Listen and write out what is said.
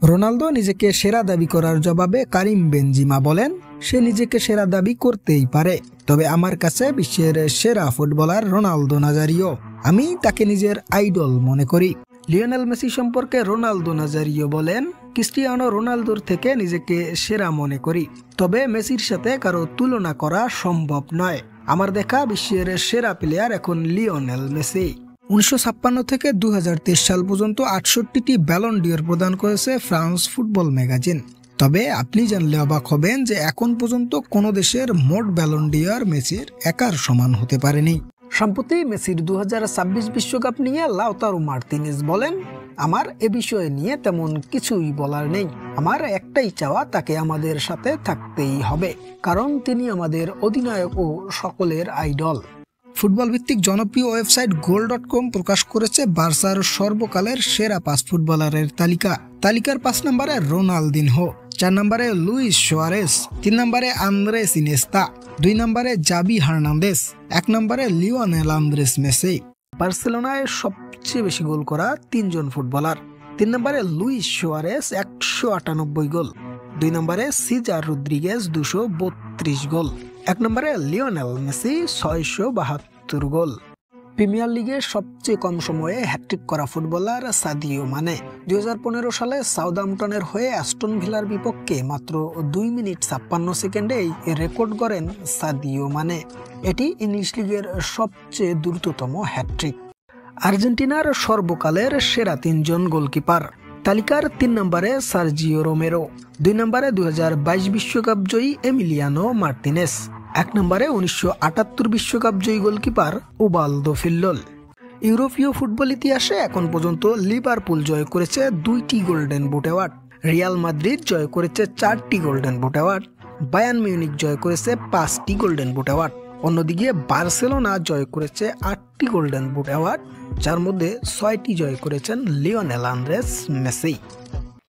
Ronaldo নিজেকে সেরা দাবি করার জবাবে কারিম বেনজিমা বলেন, সে নিজেকে সেরা দাবি করতেই পারে, তবে আমার কাছে বিশ্বের সেরা ফুটবলার রোনালদো নাজারিও। আমি তাকে নিজের আইডল মনে করি। লিওনেল মেসি সম্পর্কে রোনালদো নাজারিও বলেন, ক্রিস্টিয়ানো রোনালদোর থেকে নিজেকে সেরা মনে করি, তবে মেসির সাথে কারো তুলনা করা সম্ভব নয়। আমার দেখা বিশ্বের সেরা প্লেয়ার এখন লিওনেল মেসি। 1956 থেকে 2023 সাল পর্যন্ত 68টি ব্যালন ডিওর প্রদান করেছে ফ্রান্স ফুটবল ম্যাগাজিন। তবে আপনি জানলে অবাক হবেন যে এখন পর্যন্ত কোনো দেশের মোট ব্যালন ডিওর মেসির একার সমান হতে পারেনি। সম্প্রতি মেসির 2026 বিশ্বকাপ নিয়ে লাউতারো মার্তিনেজ বলেন, আমার এ বিষয়ে নিয়ে তেমন কিছুই বলার নেই। আমার একটাই চাওয়া, তাকে আমাদের সাথে থাকতেই হবে, কারণ তিনি আমাদের অধিনায়ক ও সকলের আইডল। ফুটবল ভিত্তিক জনপ্রিয় ওয়েবসাইট goal.com প্রকাশ করেছে বার্সার সর্বকালের সেরা 5 ফুটবলারের তালিকা। তালিকার 5 নম্বরে রোনালদিনহো, 4 নম্বরে লুইস সুয়ারেস, 3 নম্বরে আন্দ্রেস ইনিয়েস্তা, 2 নম্বরে জাভি হার্নান্দেজ, 1 নম্বরে লিওনেল আন্দ্রেস মেসি। বার্সেলোনায় সবচেয়ে বেশি গোল করা 3 জন ফুটবলার। 3 নম্বরে লুইস সুয়ারেস 198 গোল, 2 নম্বরে সিজার রদ্রিগেজ 232 গোল, 1 নম্বরে লিওনেল মেসি 672 গোল। প্রিমিয়ার লিগে সবচেয়ে কম সময়ে হ্যাট্রিক করা ফুটবলার সাদিও মানে। 2015 সালে সাউদাম্পটনের হয়ে অ্যাস্টন ভিলার বিপক্ষে মাত্র 2 মিনিট 56 সেকেন্ডে এই রেকর্ড করেন সাদিও মানে। এটি ইংলিশ লিগের সবচেয়ে দ্রুততম হ্যাট্রিক। আর্জেন্টিনার সর্বকালের সেরা 3 জন গোলকিপার। তালিকার 3 নম্বরে সার্জিও রোমেরো, 2 নম্বরে 2022 বিশ্বকাপ জয়ী এমিলিয়ানো মার্তিনেস, 1 নম্বরে 1978 বিশ্বকাপ জয়ী গোলকিপার ওবালদো ফিল্লোল। ইউরোপীয় ফুটবল ইতিহাসে এখন পর্যন্ত লিভারপুল জয় করেছে 2টি golden boot award, Real Madrid জয় করেছে 4টি golden boot award, Bayern Munich জয় করেছে 5টি গোল্ডেন বুট অ্যাওয়ার্ড। অন্যদিকে বার্সেলোনা জয় করেছে 8টি গোল্ডেন বুট অ্যাওয়ার্ড, যার মধ্যে 6টি জয় করেছেন লিওনেল আন্দ্রেস মেসি।